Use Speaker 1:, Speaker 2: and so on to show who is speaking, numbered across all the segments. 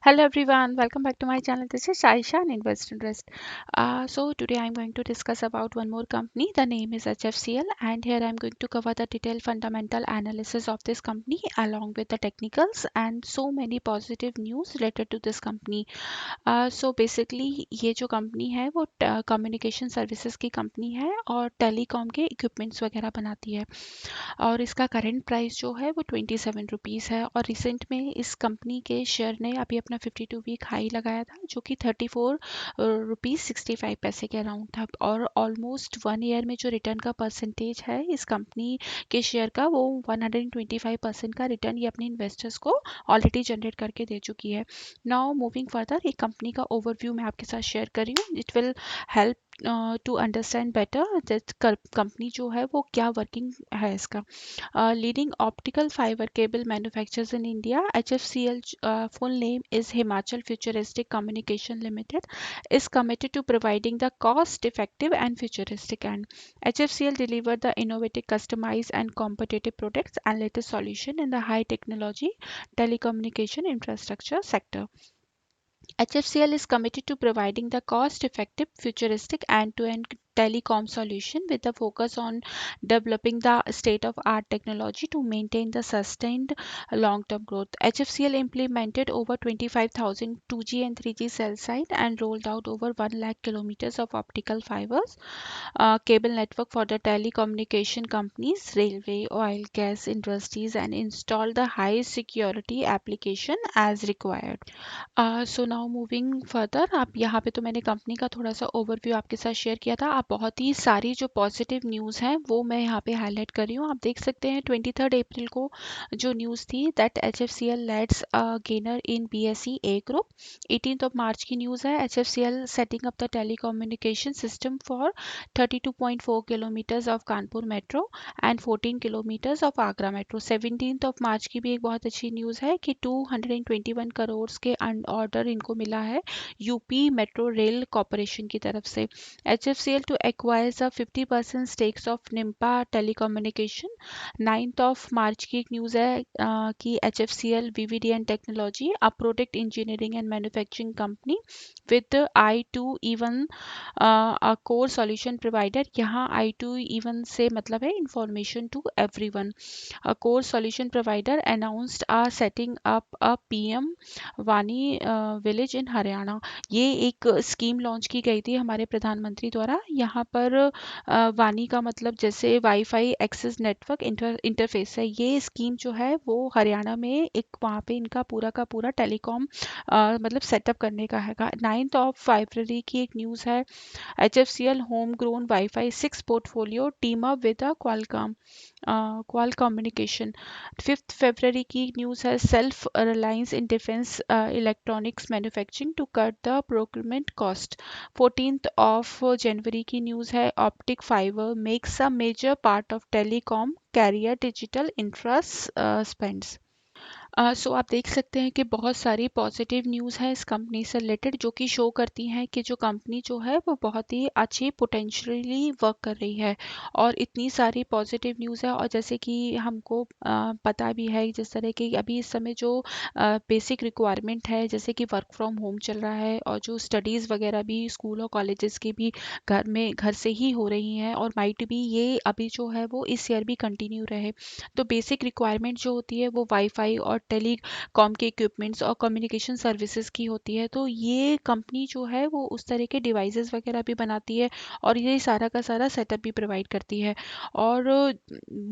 Speaker 1: Hello everyone, welcome back to my channel. This is Aisha and Invest Interest. So today I'm going to discuss about one more company. The name is HFCL, and here I'm going to cover the detailed fundamental analysis of this company along with the technicals and so many positive news related to this company. So basically ये जो company है वो communication services की company है और telecom के equipments वगैरह बनाती है और इसका करंट प्राइस जो है वो 27 रुपीज़ है और रिसेंट में इस कंपनी के शेयर ने अभी अपना 52 वीक हाई लगाया था जो कि 34 रुपीज़ 65 पैसे के अराउंड था और ऑलमोस्ट 1 ईयर में जो रिटर्न का परसेंटेज है इस कंपनी के शेयर का वो 125% का रिटर्न ये अपने इन्वेस्टर्स को ऑलरेडी जनरेट करके दे चुकी है। नाउ मूविंग फर्दर एक कंपनी का ओवरव्यू मैं आपके साथ शेयर कर रही हूँ। It will help to understand better that company जो है वो क्या वर्किंग है इसका। Leading optical fibre cable manufacturers in India, HFCL full name is Himachal Futuristic Communication Limited, is committed to providing the cost-effective and futuristic and HFCL delivered the innovative, customized and competitive products and latest solution in the high technology telecommunication infrastructure sector. HFCL is committed to providing the cost-effective, futuristic, end-to-end telecom solution with a focus on developing the state-of-art technology to maintain the sustained long-term growth. HFCL implemented over 25,000 2G and 3G cell site and rolled out over 1 lakh kilometers of optical fibers cable network for the telecommunication companies, railway, oil, gas industries, and installed the high security application as required. So now moving further आप यहाँ पे तो मैंने company का थोड़ा सा overview आपके साथ शेयर किया था। आप बहुत ही सारी जो पॉजिटिव न्यूज़ हैं वो मैं यहाँ पे हाईलाइट कर रही हूँ। आप देख सकते हैं 23 अप्रैल को जो न्यूज़ थी that HFCL let's gainer in BSE A group. 18 मार्च की न्यूज़ है HFCL setting up the telecommunication system for 32.4 kilometres of Kanpur metro and 14 kilometres of Agra metro. 17 मार्च की भी एक बहुत अच्छी न्यूज़ है कि 221 करोड़ के ऑर्डर इनको मिला है यूपी मेट्रो रेल कॉरपोरेशन की तरफ से। HFCL to acquire the 50% stakes of Nimpaa telecommunication. 9 March की एक न्यूज़ है कि HFCL VVDN technology a product engineering and manufacturing company with I2E1 a core solution provider. यहाँ I2E1 से मतलब है information to everyone. A core solution provider announced are setting up a PM वानी village in Haryana. ये एक scheme launch की गई थी हमारे प्रधानमंत्री द्वारा। यहाँ पर वानी का मतलब जैसे वाईफाई एक्सेस नेटवर्क इंटरफेस है। ये स्कीम जो है वो हरियाणा में एक वहाँ पे इनका पूरा का पूरा टेलीकॉम मतलब सेटअप करने का है। 9 फरवरी की एक न्यूज़ है HFCL home grown wifi 6 portfolio team up with Qualcomm qual communication. 5 फरवरी की न्यूज़ है self reliance in defence electronics manufacturing to cut the procurement cost. 14 जनवरी की न्यूज़ है optic fibre makes a major part of telecom carrier digital infra spends. So आप देख सकते हैं कि बहुत सारी पॉजिटिव न्यूज़ है इस कंपनी से रिलेटेड जो कि शो करती हैं कि जो कंपनी जो है वो बहुत ही अच्छी पोटेंशियली वर्क कर रही है और इतनी सारी पॉजिटिव न्यूज़ है। और जैसे कि हमको पता भी है जिस तरह की अभी इस समय जो बेसिक रिक्वायरमेंट है जैसे कि वर्क फ्रॉम होम चल रहा है और जो स्टडीज़ वगैरह भी स्कूल और कॉलेजेस की भी घर से ही हो रही हैं और माइट भी ये अभी जो है वो इस ईयर भी कंटिन्यू रहे। तो बेसिक रिक्वायरमेंट जो होती है वो वाईफाई और टेलीकॉम के इक्विपमेंट्स और कम्युनिकेशन सर्विसेज की होती है। तो ये कंपनी जो है वो उस तरह के डिवाइसेस वगैरह भी बनाती है और ये सारा का सारा सेटअप भी प्रोवाइड करती है। और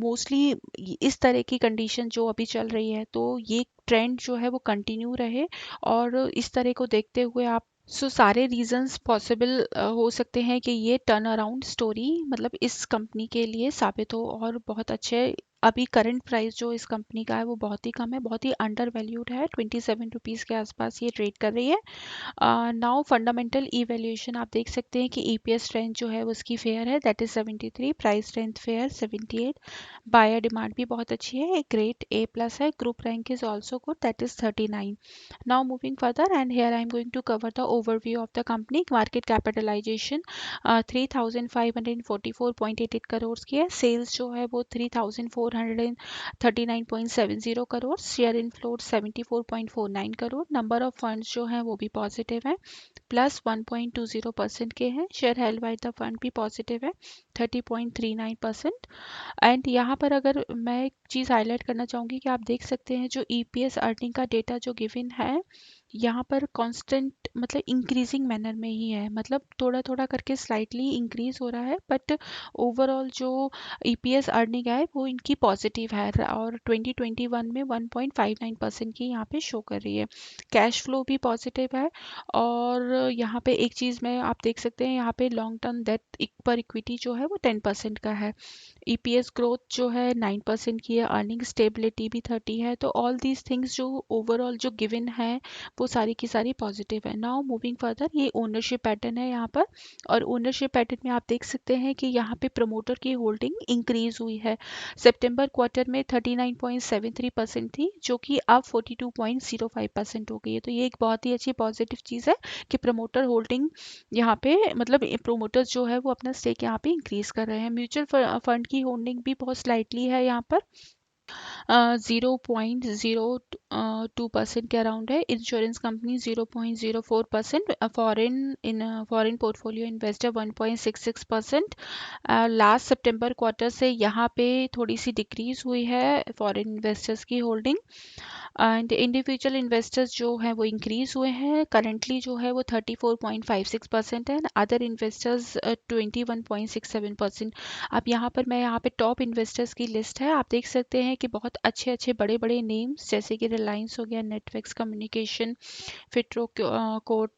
Speaker 1: मोस्टली इस तरह की कंडीशन जो अभी चल रही है तो ये ट्रेंड जो है वो कंटिन्यू रहे और इस तरह को देखते हुए आप सारे रीजंस पॉसिबल हो सकते हैं कि ये टर्न अराउंड स्टोरी मतलब इस कंपनी के लिए साबित हो और बहुत अच्छे। अभी करंट प्राइस जो इस कंपनी का है वो बहुत ही कम है, बहुत ही अंडर वैल्यूड है। 27 रुपीज़ के आसपास ये ट्रेड कर रही है। नाउ फंडामेंटल इवैल्यूएशन आप देख सकते हैं कि EPS स्ट्रेंथ जो है वो उसकी फेयर है that is 73, price strength fair 78, buyer demand भी बहुत अच्छी है, एक ग्रेट A+ है, group rank is also good that is 39। Now moving further and here I am going to cover the overview of the company. Market capitalisation 3544.88 crore की है। Sales जो है वो 3400 439.70 crore, share in float 74.49 crore, number of funds जो हैं वो भी positive है, +1.20% के हैं, share held by the fund भी पॉजिटिव है 30.39%। एंड यहाँ पर अगर मैं एक चीज़ हाईलाइट करना चाहूँगी कि आप देख सकते हैं जो ईपीएस अर्निंग का डेटा जो गिवन है, यहाँ पर कांस्टेंट मतलब इंक्रीजिंग मैनर में ही है, मतलब थोड़ा थोड़ा करके स्लाइटली इंक्रीज हो रहा है, बट ओवरऑल जो ईपीएस अर्निंग है वो इनकी पॉजिटिव है और 2021 में 1.59% की यहाँ पे शो कर रही है। कैश फ्लो भी पॉजिटिव है और यहाँ पे एक चीज़ में आप देख सकते हैं, यहाँ पे लॉन्ग टर्म डेट पर इक्विटी जो है वो 10% का है, ईपीएस ग्रोथ जो है 9% की है, अर्निंग स्टेबिलिटी भी 30 है, तो ऑल दीज थिंग्स जो ओवरऑल जो गिवन है वो सारी की सारी पॉजिटिव है। नाउ मूविंग फर्दर, ये ओनरशिप पैटर्न है यहाँ पर, और ओनरशिप पैटर्न में आप देख सकते हैं कि यहाँ पे प्रमोटर की होल्डिंग इंक्रीज हुई है। सितंबर क्वार्टर में 39.73% थी जो कि अब 42.05% हो गई है, तो ये एक बहुत ही अच्छी पॉजिटिव चीज़ है कि प्रमोटर होल्डिंग यहाँ पे मतलब प्रोमोटर्स जो है वो अपना स्टेक यहाँ पे इंक्रीज कर रहे हैं। म्यूचुअल फंड की होल्डिंग भी बहुत स्लाइटली है यहाँ पर, 0.02% के अराउंड है। Insurance company 0.04%, foreign portfolio investor 1.66%। Last सितंबर क्वार्टर से यहाँ पे थोड़ी सी डिक्रीज हुई है फॉरेन इन्वेस्टर्स की होल्डिंग, एंड इंडिविजुअल इन्वेस्टर्स जो हैं वो इंक्रीज हुए हैं, करंटली जो है वो 34.56% है, अदर इन्वेस्टर्स 21.67%। अब यहाँ पर मैं यहाँ पे टॉप इन्वेस्टर्स की लिस्ट है, आप देख सकते हैं कि बहुत अच्छे अच्छे बड़े बड़े नेम्स जैसे कि रिलायंस हो गया, नेटफ्लिक्स कम्युनिकेशन, फिट्रो कोट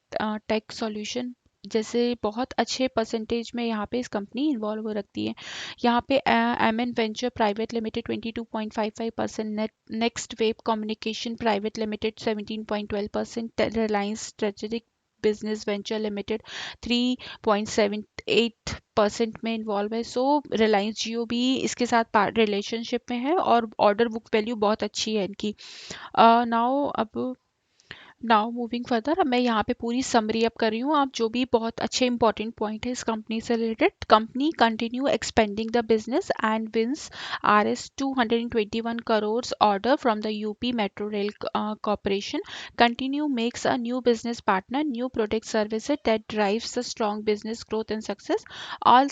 Speaker 1: टेक सॉल्यूशन जैसे बहुत अच्छे परसेंटेज में यहाँ पे इस कंपनी इन्वॉल्व हो रखती है। यहाँ पे M N venture private limited 22.55%, next wave communication private limited 17.12%, Reliance strategic business venture limited 3.78% में इन्वॉल्व है। सो रिलायंस जियो भी इसके साथ रिलेशनशिप में है और ऑर्डर बुक वैल्यू बहुत अच्छी है इनकी। नाउ मूविंग फर्दर, अब मैं यहाँ पे पूरी समरी अप कर रही हूँ, आप जो भी बहुत अच्छे इंपॉर्टेंट पॉइंट है इस कंपनी से related. Company continue expanding the business and wins RS 221 crore order from the UP metro rail corporation, continue makes a new business partner, new product services that drives the strong business growth and success, all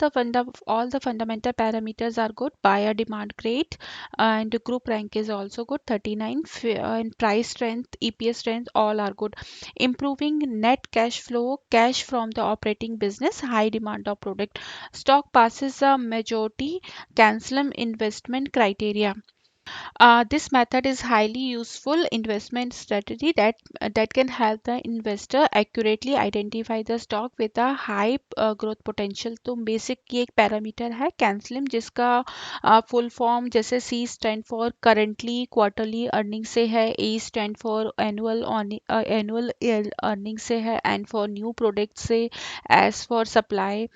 Speaker 1: the fundamental parameters are good, buyer demand great, and group rank is also good 39, and price strength, EPS strength, all are good. Improving net cash flow, cash from the operating business, high demand of product, stock passes a majority cancellum investment criteria. This method is highly useful investment strategy that can help the investor accurately identify the stock with a high growth potential. तो basic ये एक parameter है कैंसलिम, जिसका full form जैसे C stand for currently quarterly earning से है, A stand for annual earning से है, एंड फॉर न्यू प्रोडक्ट से, S for supply,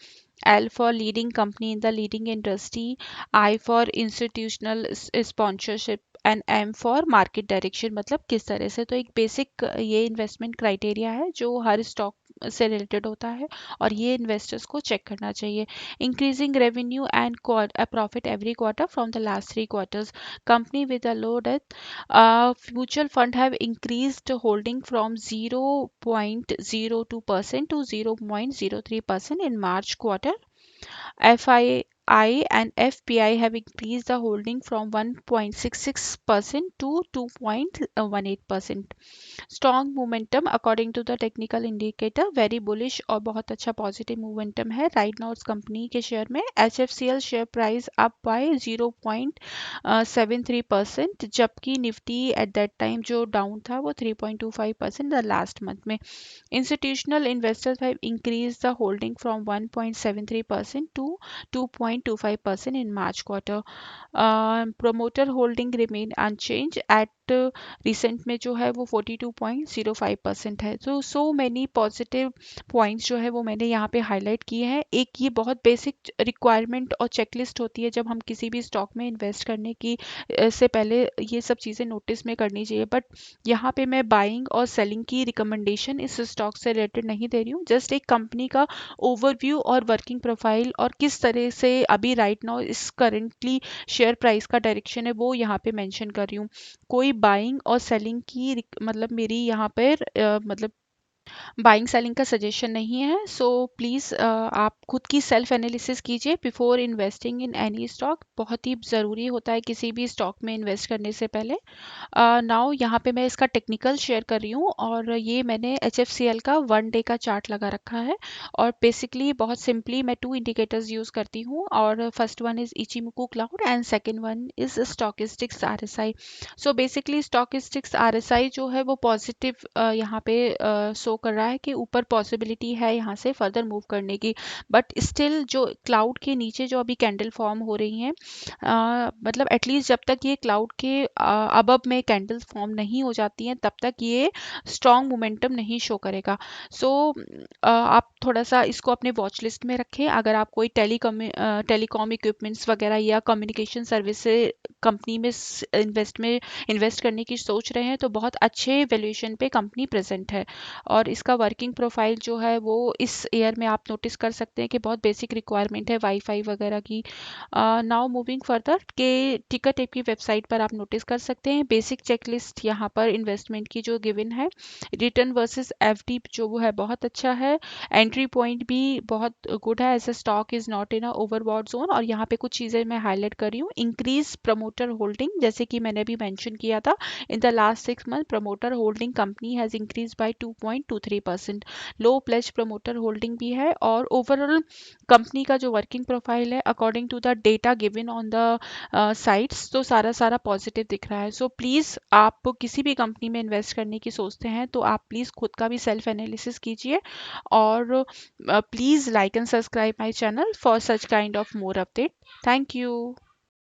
Speaker 1: L for leading company in the leading industry, I for institutional sponsorship, and M for market direction, मतलब किस तरह से। तो एक बेसिक ये इन्वेस्टमेंट क्राइटेरिया है जो हर स्टॉक से रिलेटेड होता है और ये इन्वेस्टर्स को चेक करना चाहिए। Increasing revenue and profit every quarter from the last 3 quarters, company with a low debt, mutual fund have increased holding from 0.02% to 0.03% in March quarter. FII and FPI have increased the holding from 1.66% to 2.18%. Strong momentum according to the technical indicator, very bullish और बहुत अच्छा positive momentum है right now इस company के share में। HFCL share price up by 0.73%, जबकि Nifty at that time जो down था वो 3.25% द लास्ट मंथ में। Institutional investors have increased the holding from 1.73% to 2.25% in March quarter. Promoter holding remain unchanged at but recent में जो है वो 42.05% है। तो सो मैनी पॉजिटिव पॉइंट्स जो है वो मैंने यहाँ पे हाईलाइट किए हैं। एक ये बहुत बेसिक रिक्वायरमेंट और चेकलिस्ट होती है जब हम किसी भी स्टॉक में इन्वेस्ट करने की से पहले ये सब चीज़ें नोटिस में करनी चाहिए। बट यहाँ पे मैं बाइंग और सेलिंग की रिकमेंडेशन इस स्टॉक से रिलेटेड नहीं दे रही हूँ, जस्ट एक कंपनी का ओवरव्यू और वर्किंग प्रोफाइल और किस तरह से अभी राइट नाउ इस करेंटली शेयर प्राइस का डायरेक्शन है वो यहाँ पे मेंशन कर रही हूँ। कोई बाइंग और सेलिंग की मतलब मेरी यहाँ पर मतलब बाइंग सेलिंग का सजेशन नहीं है। सो प्लीज़ आप खुद की सेल्फ एनालिसिस कीजिए before investing in any stock. बहुत ही ज़रूरी होता है किसी भी स्टॉक में इन्वेस्ट करने से पहले। नाउ यहाँ पे मैं इसका टेक्निकल शेयर कर रही हूँ और ये मैंने HFCL का 1 डे का चार्ट लगा रखा है। और बेसिकली बहुत सिंपली मैं 2 इंडिकेटर्स यूज़ करती हूँ और first one is Ichimoku cloud and second one is stochastics RSI। So basically stochastics RSI जो है वो पॉजिटिव यहाँ पे शो कर रहा है कि ऊपर पॉसिबिलिटी है यहाँ से फर्दर मूव करने की। बट स्टिल जो क्लाउड के नीचे जो अभी कैंडल फॉर्म हो रही हैं, मतलब एटलीस्ट जब तक ये क्लाउड के अबव में कैंडल्स फॉर्म नहीं हो जाती हैं तब तक ये स्ट्रॉन्ग मोमेंटम नहीं शो करेगा। सो आप थोड़ा सा इसको अपने वॉच लिस्ट में रखें। अगर आप कोई टेलीकॉम इक्विपमेंट्स वगैरह या कम्युनिकेशन सर्विस से कंपनी में इन्वेस्ट करने की सोच रहे हैं तो बहुत अच्छे वैल्यूएशन पे कंपनी प्रेजेंट है। और इसका वर्किंग प्रोफाइल जो है वो इस ईयर में आप नोटिस कर सकते हैं कि बहुत बेसिक रिक्वायरमेंट है वाईफाई वगैरह की। नाउ मूविंग फर्दर के टिकर टेप की वेबसाइट पर आप नोटिस कर सकते हैं बेसिक चेकलिस्ट यहाँ पर इन्वेस्टमेंट की जो गिवन है। रिटर्न वर्सेस FD जो वो है बहुत अच्छा है। एंट्री पॉइंट भी बहुत गुड है as a stock is not in a overbought zone. और यहाँ पे कुछ चीज़ें मैं हाईलाइट कर रही हूँ। इंक्रीज प्रमोटर होल्डिंग, जैसे कि मैंने भी मेंशन किया था, in the last 6 month promoter holding company has increase by 2.23%। Low pledge promoter holding भी है और ओवरऑल कंपनी का जो वर्किंग प्रोफाइल है according to the data given on the sites तो सारा सारा पॉजिटिव दिख रहा है। सो प्लीज़ आप किसी भी कंपनी में इन्वेस्ट करने की सोचते हैं तो आप प्लीज़ खुद का भी सेल्फ एनालिसिस कीजिए और please like and subscribe my channel for such kind of more update. Thank you.